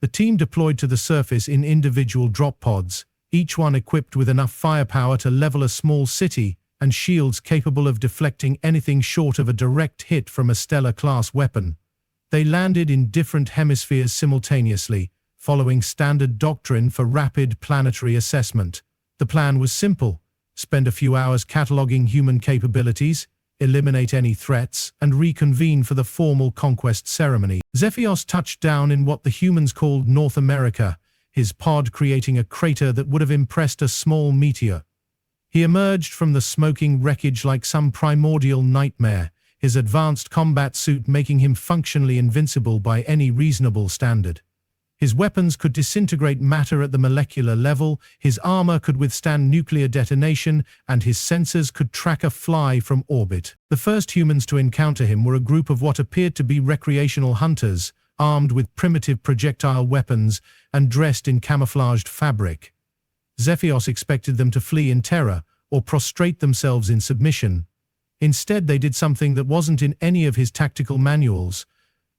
The team deployed to the surface in individual drop pods, each one equipped with enough firepower to level a small city and shields capable of deflecting anything short of a direct hit from a stellar-class weapon. They landed in different hemispheres simultaneously, following standard doctrine for rapid planetary assessment. The plan was simple: spend a few hours cataloging human capabilities, eliminate any threats, and reconvene for the formal conquest ceremony. Zephyos touched down in what the humans called North America, his pod creating a crater that would have impressed a small meteor. He emerged from the smoking wreckage like some primordial nightmare, his advanced combat suit making him functionally invincible by any reasonable standard. His weapons could disintegrate matter at the molecular level, his armor could withstand nuclear detonation, and his sensors could track a fly from orbit. The first humans to encounter him were a group of what appeared to be recreational hunters, armed with primitive projectile weapons and dressed in camouflaged fabric. Zephyos expected them to flee in terror or prostrate themselves in submission. Instead, they did something that wasn't in any of his tactical manuals.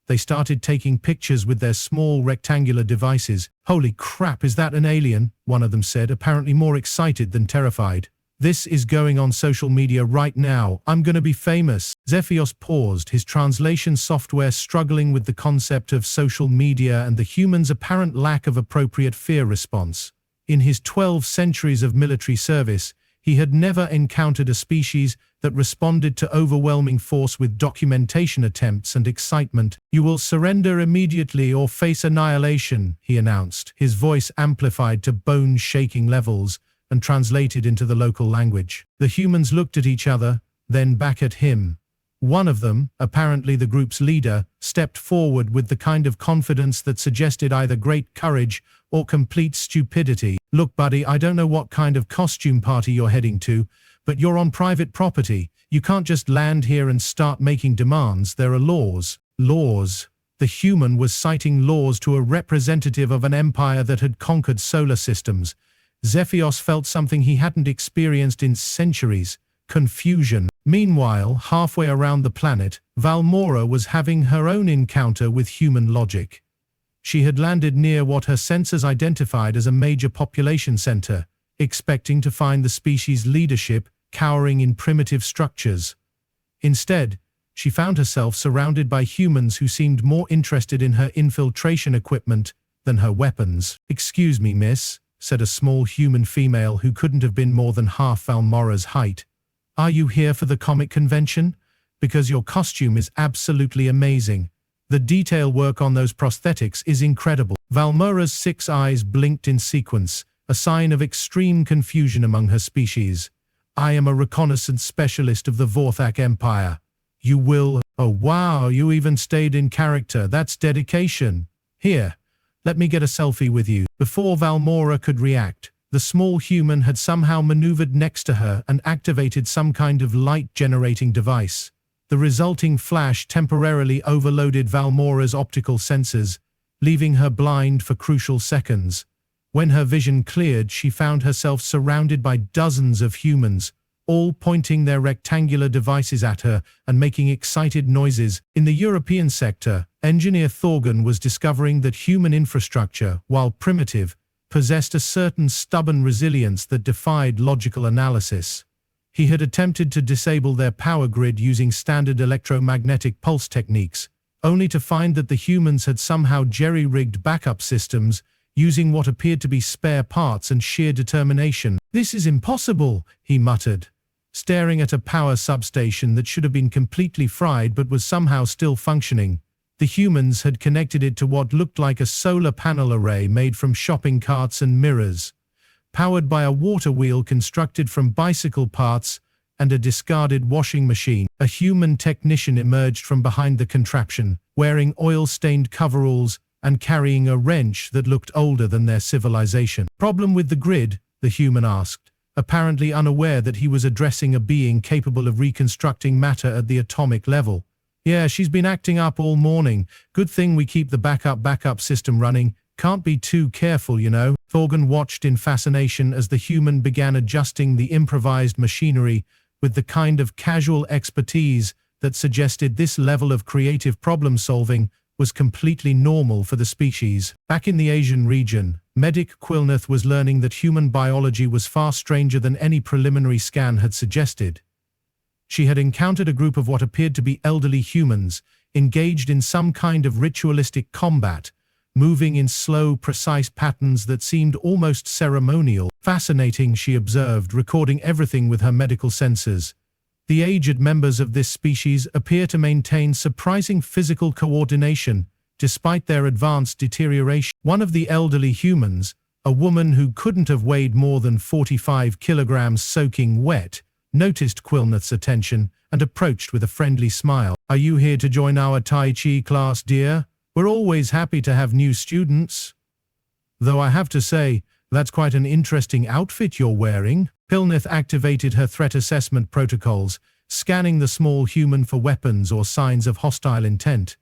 They started taking pictures with their small rectangular devices. "Holy crap, is that an alien?" one of them said, apparently more excited than terrified. "This is going on social media right now. I'm gonna be famous." Zephyos paused, his translation software struggling with the concept of social media and the human's apparent lack of appropriate fear response. In his 12 centuries of military service, he had never encountered a species that responded to overwhelming force with documentation attempts and excitement. "You will surrender immediately or face annihilation," he announced, his voice amplified to bone-shaking levels and translated into the local language. The humans looked at each other, then back at him. One of them, apparently the group's leader, stepped forward with the kind of confidence that suggested either great courage or complete stupidity. "Look, buddy, I don't know what kind of costume party you're heading to, but you're on private property. You can't just land here and start making demands. There are laws." Laws. The human was citing laws to a representative of an empire that had conquered solar systems. Zephyos felt something he hadn't experienced in centuries: confusion. Meanwhile, halfway around the planet, Valmora was having her own encounter with human logic. She had landed near what her sensors identified as a major population center, expecting to find the species' leadership cowering in primitive structures. Instead, she found herself surrounded by humans who seemed more interested in her infiltration equipment than her weapons. "Excuse me, miss," said a small human female who couldn't have been more than half Valmora's height. "Are you here for the comic convention? Because your costume is absolutely amazing. The detail work on those prosthetics is incredible." Valmora's 6 eyes blinked in sequence, a sign of extreme confusion among her species. "I am a reconnaissance specialist of the Vorthak Empire. You will..." "Oh wow, you even stayed in character. That's dedication. Here, let me get a selfie with you." Before Valmora could react, the small human had somehow maneuvered next to her and activated some kind of light-generating device. The resulting flash temporarily overloaded Valmora's optical sensors, leaving her blind for crucial seconds. When her vision cleared, she found herself surrounded by dozens of humans, all pointing their rectangular devices at her and making excited noises. In the European sector, engineer Thorgan was discovering that human infrastructure, while primitive, possessed a certain stubborn resilience that defied logical analysis. He had attempted to disable their power grid using standard electromagnetic pulse techniques, only to find that the humans had somehow jerry-rigged backup systems, using what appeared to be spare parts and sheer determination. "This is impossible," he muttered, staring at a power substation that should have been completely fried but was somehow still functioning. The humans had connected it to what looked like a solar panel array made from shopping carts and mirrors, powered by a water wheel constructed from bicycle parts and a discarded washing machine. A human technician emerged from behind the contraption, wearing oil-stained coveralls and carrying a wrench that looked older than their civilization. "Problem with the grid?" the human asked, apparently unaware that he was addressing a being capable of reconstructing matter at the atomic level. "Yeah, she's been acting up all morning. Good thing we keep the backup system running. Can't be too careful, you know." Thorgan watched in fascination as the human began adjusting the improvised machinery with the kind of casual expertise that suggested this level of creative problem-solving was completely normal for the species. Back in the Asian region, medic Quilneth was learning that human biology was far stranger than any preliminary scan had suggested. She had encountered a group of what appeared to be elderly humans, engaged in some kind of ritualistic combat, moving in slow, precise patterns that seemed almost ceremonial. Fascinating, she observed, recording everything with her medical sensors. The aged members of this species appear to maintain surprising physical coordination, despite their advanced deterioration. One of the elderly humans, a woman who couldn't have weighed more than 45 kilograms soaking wet, noticed Quilneth's attention and approached with a friendly smile. "Are you here to join our Tai Chi class, dear? We're always happy to have new students. Though I have to say, that's quite an interesting outfit you're wearing." Quilneth activated her threat assessment protocols, scanning the small human for weapons or signs of hostile intent.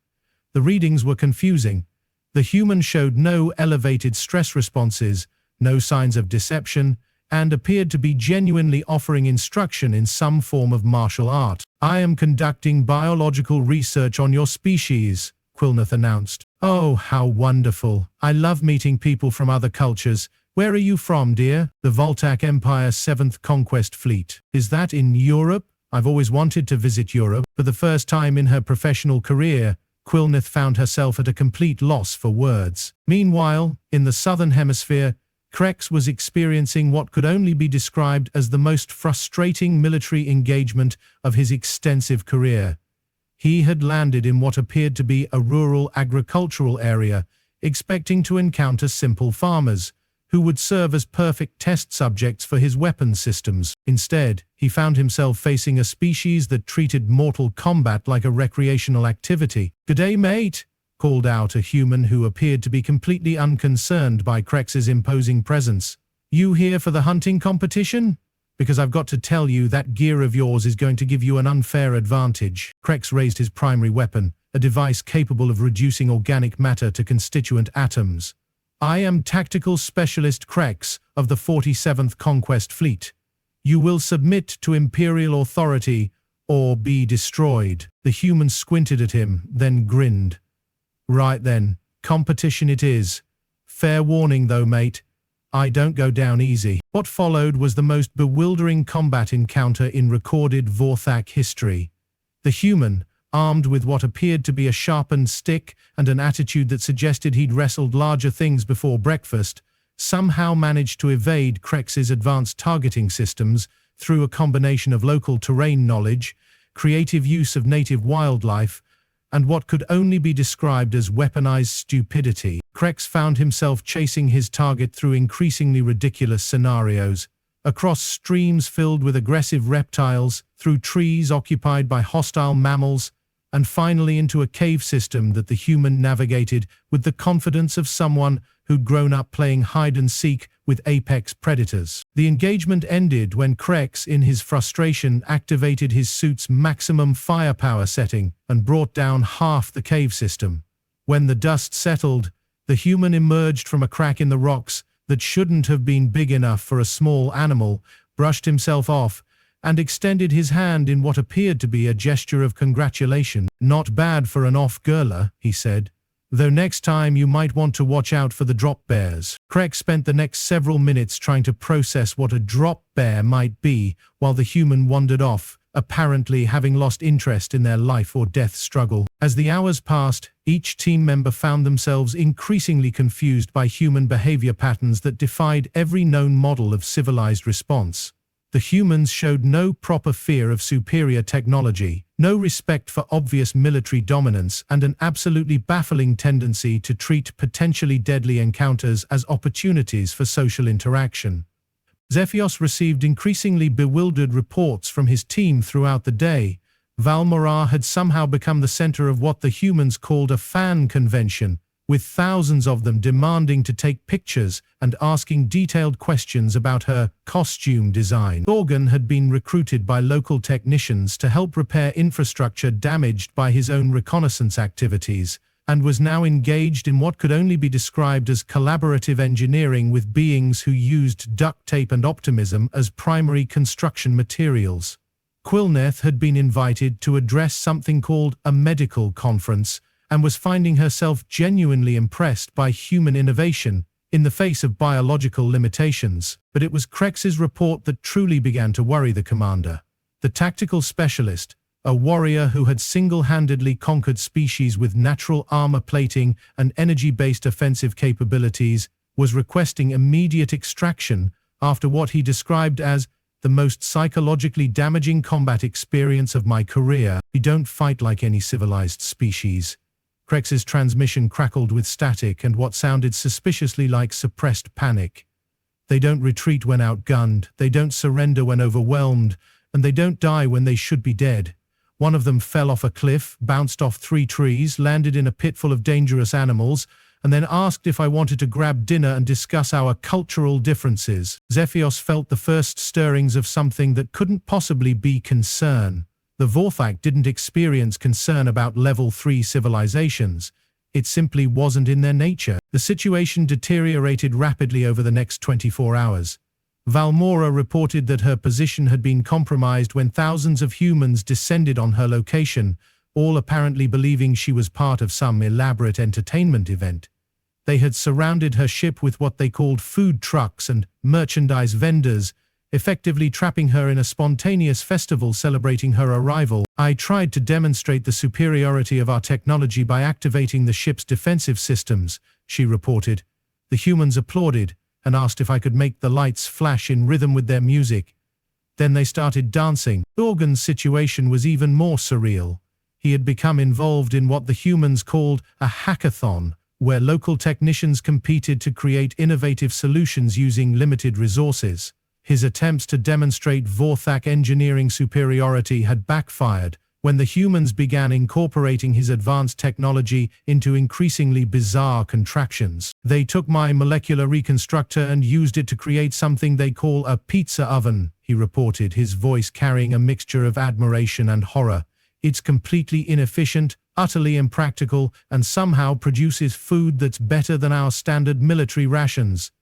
The readings were confusing. The human showed no elevated stress responses, no signs of deception, and appeared to be genuinely offering instruction in some form of martial art. "I am conducting biological research on your species," Quilneth announced. "Oh, how wonderful. I love meeting people from other cultures. Where are you from, dear?" "The Vorthak Empire 7th Conquest Fleet." "Is that in Europe? I've always wanted to visit Europe." For the first time in her professional career, Quilneth found herself at a complete loss for words. Meanwhile, in the southern hemisphere, Krex was experiencing what could only be described as the most frustrating military engagement of his extensive career. He had landed in what appeared to be a rural agricultural area, expecting to encounter simple farmers, who would serve as perfect test subjects for his weapons systems. Instead, he found himself facing a species that treated mortal combat like a recreational activity. "G'day, mate," called out a human who appeared to be completely unconcerned by Krex's imposing presence. "You here for the hunting competition? Because I've got to tell you that gear of yours is going to give you an unfair advantage." Krex raised his primary weapon, a device capable of reducing organic matter to constituent atoms. "I am Tactical Specialist Krex of the 47th Conquest Fleet. You will submit to Imperial authority or be destroyed." The human squinted at him, then grinned. "Right then, competition it is. Fair warning though, mate. I don't go down easy." What followed was the most bewildering combat encounter in recorded Vorthak history. The human, armed with what appeared to be a sharpened stick and an attitude that suggested he'd wrestled larger things before breakfast, somehow managed to evade Krex's advanced targeting systems through a combination of local terrain knowledge, creative use of native wildlife, and what could only be described as weaponized stupidity. Krex found himself chasing his target through increasingly ridiculous scenarios, across streams filled with aggressive reptiles, through trees occupied by hostile mammals, and finally into a cave system that the human navigated with the confidence of someone who'd grown up playing hide-and-seek with apex predators. The engagement ended when Krex, in his frustration, activated his suit's maximum firepower setting and brought down half the cave system. When the dust settled, the human emerged from a crack in the rocks that shouldn't have been big enough for a small animal, brushed himself off, and extended his hand in what appeared to be a gesture of congratulation. "Not bad for an off-girler," he said. "Though next time you might want to watch out for the drop bears." Krex spent the next several minutes trying to process what a drop bear might be, while the human wandered off, apparently having lost interest in their life or death struggle. As the hours passed, each team member found themselves increasingly confused by human behavior patterns that defied every known model of civilized response. The humans showed no proper fear of superior technology, no respect for obvious military dominance, and an absolutely baffling tendency to treat potentially deadly encounters as opportunities for social interaction. Zephyos received increasingly bewildered reports from his team throughout the day. Valmorar had somehow become the center of what the humans called a fan convention, with thousands of them demanding to take pictures and asking detailed questions about her costume design. Gorgon had been recruited by local technicians to help repair infrastructure damaged by his own reconnaissance activities, and was now engaged in what could only be described as collaborative engineering with beings who used duct tape and optimism as primary construction materials. Quilneth had been invited to address something called a medical conference, and was finding herself genuinely impressed by human innovation in the face of biological limitations. But it was Krex's report that truly began to worry the commander. The tactical specialist, a warrior who had single-handedly conquered species with natural armor plating and energy-based offensive capabilities, was requesting immediate extraction after what he described as the most psychologically damaging combat experience of my career. We don't fight like any civilized species. Krex's transmission crackled with static and what sounded suspiciously like suppressed panic. They don't retreat when outgunned, they don't surrender when overwhelmed, and they don't die when they should be dead. One of them fell off a cliff, bounced off 3 trees, landed in a pit full of dangerous animals, and then asked if I wanted to grab dinner and discuss our cultural differences. Zephyos felt the first stirrings of something that couldn't possibly be concern. The Vorthak didn't experience concern about level 3 civilizations. It simply wasn't in their nature. The situation deteriorated rapidly over the next 24 hours. Valmora reported that her position had been compromised when thousands of humans descended on her location, all apparently believing she was part of some elaborate entertainment event. They had surrounded her ship with what they called food trucks and merchandise vendors, effectively trapping her in a spontaneous festival celebrating her arrival. I tried to demonstrate the superiority of our technology by activating the ship's defensive systems, she reported. The humans applauded and asked if I could make the lights flash in rhythm with their music. Then they started dancing. Organ's situation was even more surreal. He had become involved in what the humans called a hackathon, where local technicians competed to create innovative solutions using limited resources. His attempts to demonstrate Vorthak engineering superiority had backfired when the humans began incorporating his advanced technology into increasingly bizarre contraptions. They took my molecular reconstructor and used it to create something they call a pizza oven, he reported, his voice carrying a mixture of admiration and horror. It's completely inefficient, utterly impractical, and somehow produces food that's better than our standard military rations.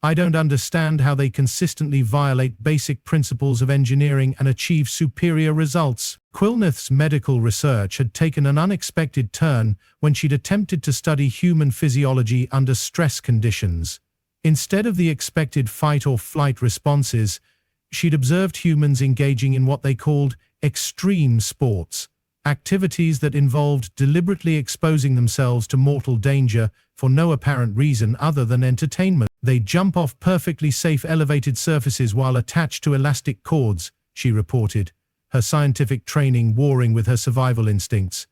I don't understand how they consistently violate basic principles of engineering and achieve superior results. Quilneth's medical research had taken an unexpected turn when she'd attempted to study human physiology under stress conditions. Instead of the expected fight or flight responses, she'd observed humans engaging in what they called extreme sports, activities that involved deliberately exposing themselves to mortal danger for no apparent reason other than entertainment. They jump off perfectly safe elevated surfaces while attached to elastic cords, she reported, her scientific training warring with her survival instincts.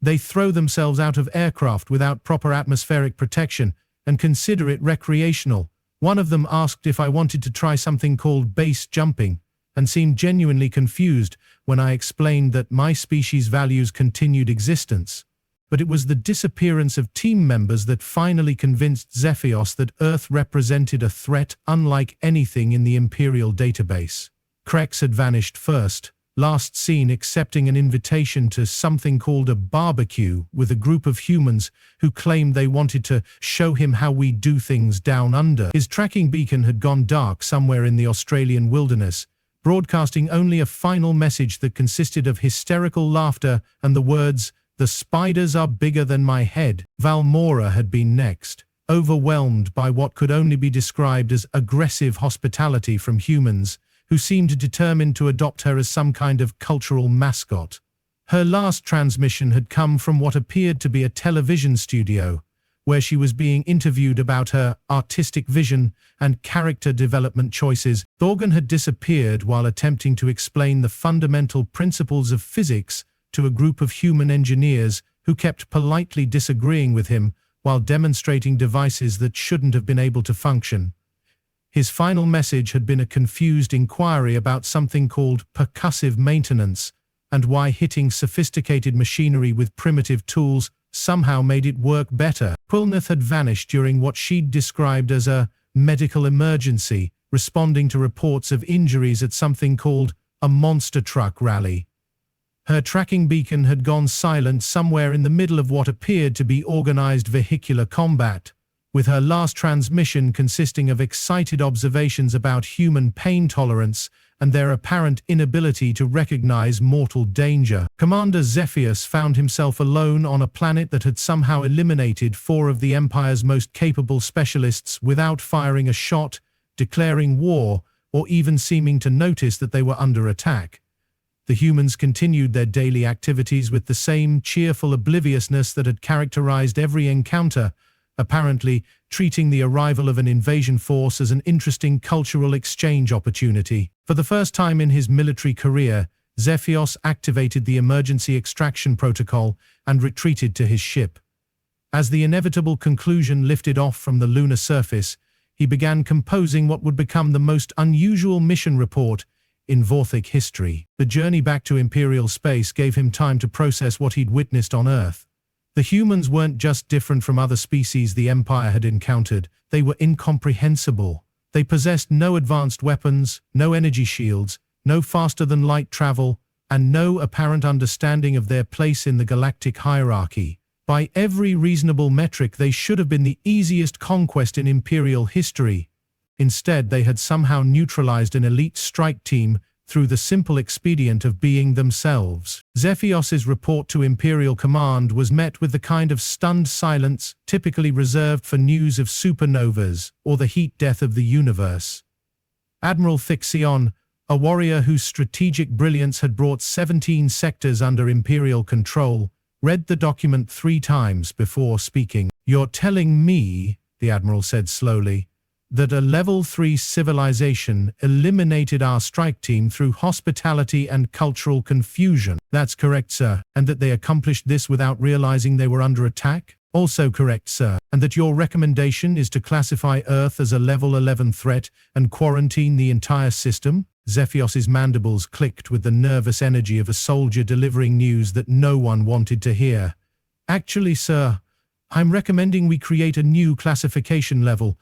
They throw themselves out of aircraft without proper atmospheric protection and consider it recreational. One of them asked if I wanted to try something called base jumping, and seemed genuinely confused when I explained that my species values continued existence. But it was the disappearance of team members that finally convinced Zephyos that Earth represented a threat unlike anything in the Imperial database. Krex had vanished first, last seen accepting an invitation to something called a barbecue with a group of humans who claimed they wanted to show him how we do things down under. His tracking beacon had gone dark somewhere in the Australian wilderness, broadcasting only a final message that consisted of hysterical laughter and the words, "The spiders are bigger than my head." Valmora had been next, overwhelmed by what could only be described as aggressive hospitality from humans, who seemed determined to adopt her as some kind of cultural mascot. Her last transmission had come from what appeared to be a television studio, where she was being interviewed about her artistic vision and character development choices. Thorgan had disappeared while attempting to explain the fundamental principles of physics to a group of human engineers who kept politely disagreeing with him while demonstrating devices that shouldn't have been able to function. His final message had been a confused inquiry about something called percussive maintenance and why hitting sophisticated machinery with primitive tools somehow made it work better. Quilneth had vanished during what she'd described as a medical emergency, responding to reports of injuries at something called a monster truck rally. Her tracking beacon had gone silent somewhere in the middle of what appeared to be organized vehicular combat. with her last transmission consisting of excited observations about human pain tolerance and their apparent inability to recognize mortal danger. Commander Zephyros found himself alone on a planet that had somehow eliminated 4 of the Empire's most capable specialists without firing a shot, declaring war, or even seeming to notice that they were under attack. The humans continued their daily activities with the same cheerful obliviousness that had characterized every encounter, apparently treating the arrival of an invasion force as an interesting cultural exchange opportunity. For the first time in his military career, Zephyros activated the emergency extraction protocol and retreated to his ship. As the inevitable conclusion lifted off from the lunar surface, he began composing what would become the most unusual mission report in Vorthak history. The journey back to Imperial space gave him time to process what he'd witnessed on Earth. The humans weren't just different from other species the Empire had encountered, they were incomprehensible. They possessed no advanced weapons, no energy shields, no faster-than-light travel, and no apparent understanding of their place in the galactic hierarchy. By every reasonable metric, they should have been the easiest conquest in Imperial history. Instead, they had somehow neutralized an elite strike team through the simple expedient of being themselves. Zephyros's report to Imperial Command was met with the kind of stunned silence typically reserved for news of supernovas or the heat death of the universe. Admiral Thixion, a warrior whose strategic brilliance had brought 17 sectors under Imperial control, read the document 3 times before speaking. "You're telling me," the Admiral said slowly, "that a Level 3 civilization eliminated our strike team through hospitality and cultural confusion?" "That's correct, sir." "And that they accomplished this without realizing they were under attack?" "Also correct, sir." "And that your recommendation is to classify Earth as a Level 11 threat and quarantine the entire system?" Zephyros's mandibles clicked with the nervous energy of a soldier delivering news that no one wanted to hear. "Actually, sir, I'm recommending we create a new classification level.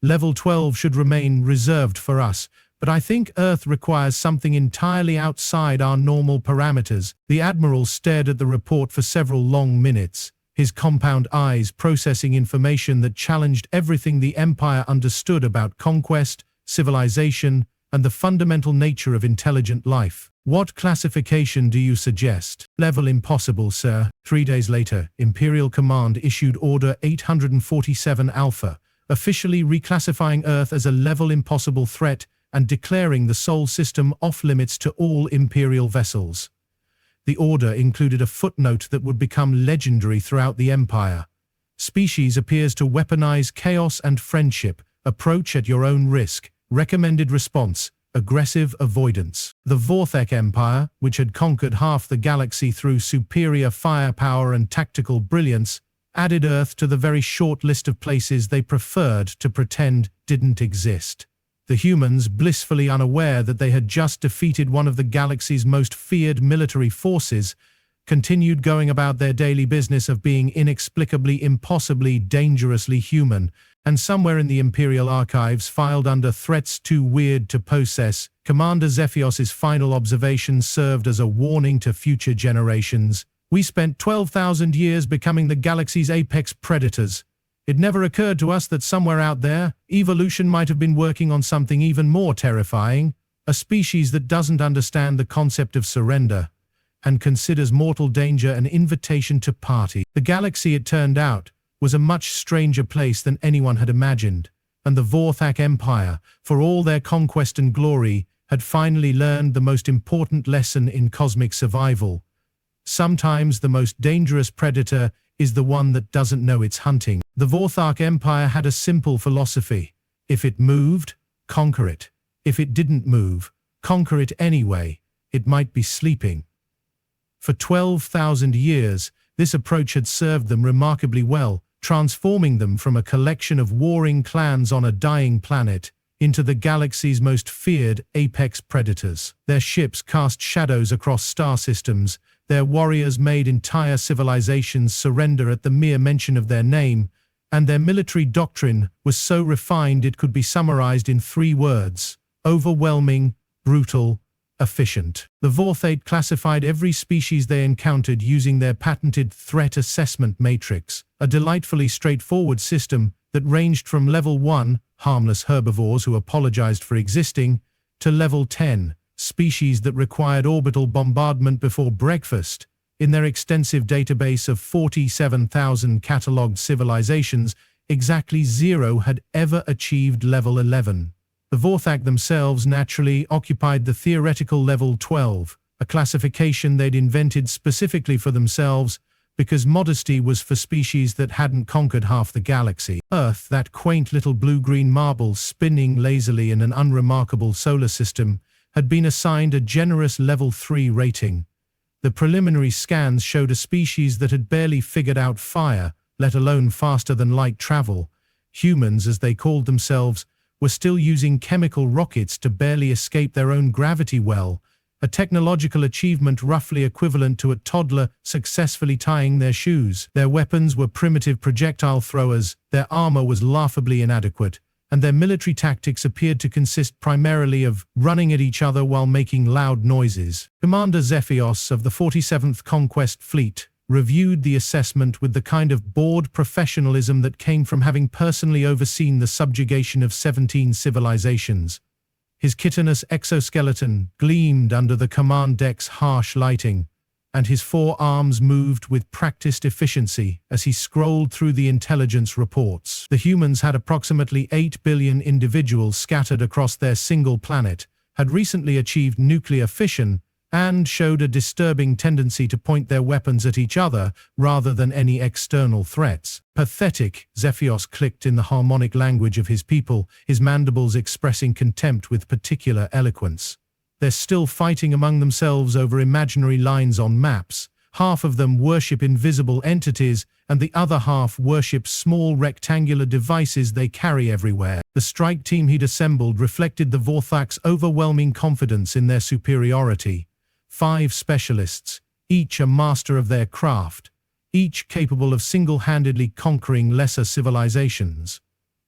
Level 12 should remain reserved for us, but I think Earth requires something entirely outside our normal parameters." The Admiral stared at the report for several long minutes, his compound eyes processing information that challenged everything the Empire understood about conquest, civilization, and the fundamental nature of intelligent life. "What classification do you suggest?" "Level impossible, sir." 3 days later, Imperial Command issued Order 847 Alpha, officially reclassifying Earth as a level impossible threat and declaring the Sol system off-limits to all Imperial vessels. The order included a footnote that would become legendary throughout the Empire. "Species appears to weaponize chaos and friendship. Approach at your own risk. Recommended response: aggressive avoidance." The Vorthak Empire, which had conquered half the galaxy through superior firepower and tactical brilliance, added Earth to the very short list of places they preferred to pretend didn't exist. The humans, blissfully unaware that they had just defeated one of the galaxy's most feared military forces, continued going about their daily business of being inexplicably, impossibly, dangerously human, and somewhere in the Imperial archives filed under threats too weird to possess, Commander Zephyros's final observation served as a warning to future generations. "We spent 12,000 years becoming the galaxy's apex predators. It never occurred to us that somewhere out there, evolution might have been working on something even more terrifying, a species that doesn't understand the concept of surrender and considers mortal danger an invitation to party." The galaxy, it turned out, was a much stranger place than anyone had imagined, and the Vorthak Empire, for all their conquest and glory, had finally learned the most important lesson in cosmic survival. Sometimes the most dangerous predator is the one that doesn't know it's hunting. The Vorthak Empire had a simple philosophy: if it moved, conquer it. If it didn't move, conquer it anyway. It might be sleeping. For 12,000 years, this approach had served them remarkably well, transforming them from a collection of warring clans on a dying planet into the galaxy's most feared apex predators. Their ships cast shadows across star systems, their warriors made entire civilizations surrender at the mere mention of their name, and their military doctrine was so refined it could be summarized in 3 words: overwhelming, brutal, efficient. The Vorthak classified every species they encountered using their patented threat assessment matrix, a delightfully straightforward system that ranged from level 1, harmless herbivores who apologized for existing, to level 10, species that required orbital bombardment before breakfast. In their extensive database of 47,000 catalogued civilizations, exactly 0 had ever achieved level 11. The Vorthak themselves naturally occupied the theoretical level 12, a classification they'd invented specifically for themselves because modesty was for species that hadn't conquered half the galaxy. Earth, that quaint little blue-green marble spinning lazily in an unremarkable solar system, had been assigned a generous level 3 rating. The preliminary scans showed a species that had barely figured out fire, let alone faster-than-light travel. Humans, as they called themselves, were still using chemical rockets to barely escape their own gravity well, a technological achievement roughly equivalent to a toddler successfully tying their shoes. Their weapons were primitive projectile throwers, their armor was laughably inadequate, and their military tactics appeared to consist primarily of running at each other while making loud noises. Commander Zephyos of the 47th Conquest Fleet reviewed the assessment with the kind of bored professionalism that came from having personally overseen the subjugation of 17 civilizations. His chitinous exoskeleton gleamed under the command deck's harsh lighting, and his 4 arms moved with practiced efficiency as he scrolled through the intelligence reports. The humans had approximately 8 billion individuals scattered across their single planet, had recently achieved nuclear fission, and showed a disturbing tendency to point their weapons at each other rather than any external threats. Pathetic, Zephyos clicked in the harmonic language of his people, his mandibles expressing contempt with particular eloquence. They're still fighting among themselves over imaginary lines on maps. Half of them worship invisible entities, and the other half worship small rectangular devices they carry everywhere. The strike team he'd assembled reflected the Vorthak's overwhelming confidence in their superiority. 5 specialists, each a master of their craft, each capable of single-handedly conquering lesser civilizations.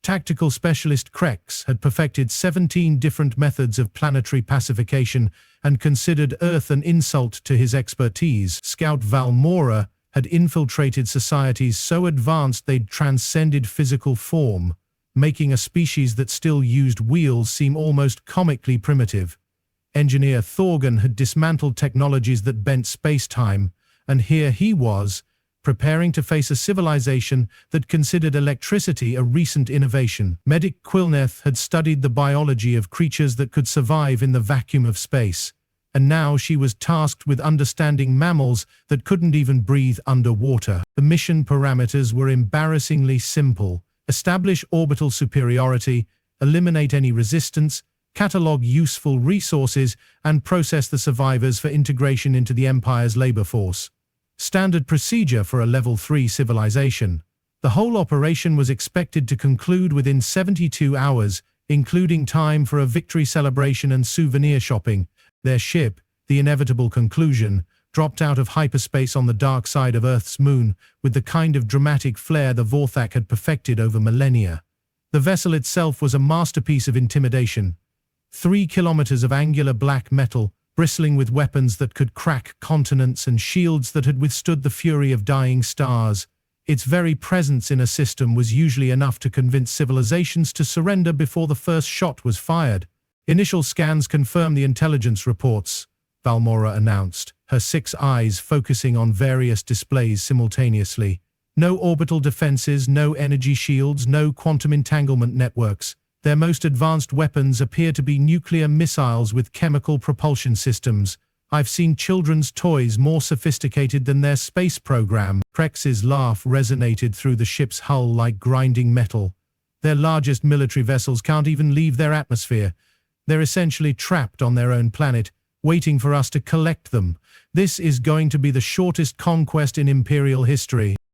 Tactical specialist Krex had perfected 17 different methods of planetary pacification and considered Earth an insult to his expertise. Scout Valmora had infiltrated societies so advanced they'd transcended physical form, making a species that still used wheels seem almost comically primitive. Engineer Thorgan had dismantled technologies that bent space-time, and here he was, preparing to face a civilization that considered electricity a recent innovation. Medic Quilneth had studied the biology of creatures that could survive in the vacuum of space, and now she was tasked with understanding mammals that couldn't even breathe underwater. The mission parameters were embarrassingly simple: establish orbital superiority, eliminate any resistance, catalog useful resources, and process the survivors for integration into the Empire's labor force. Standard procedure for a level 3 civilization. The whole operation was expected to conclude within 72 hours, including time for a victory celebration and souvenir shopping. Their ship, the inevitable conclusion, dropped out of hyperspace on the dark side of Earth's moon with the kind of dramatic flair the Vorthak had perfected over millennia. The vessel itself was a masterpiece of intimidation. 3 kilometers of angular black metal, bristling with weapons that could crack continents and shields that had withstood the fury of dying stars. Its very presence in a system was usually enough to convince civilizations to surrender before the first shot was fired. Initial scans confirm the intelligence reports, Valmora announced, her 6 eyes focusing on various displays simultaneously. No orbital defenses, no energy shields, no quantum entanglement networks. Their most advanced weapons appear to be nuclear missiles with chemical propulsion systems. I've seen children's toys more sophisticated than their space program. Krex's laugh resonated through the ship's hull like grinding metal. Their largest military vessels can't even leave their atmosphere. They're essentially trapped on their own planet, waiting for us to collect them. This is going to be the shortest conquest in Imperial history.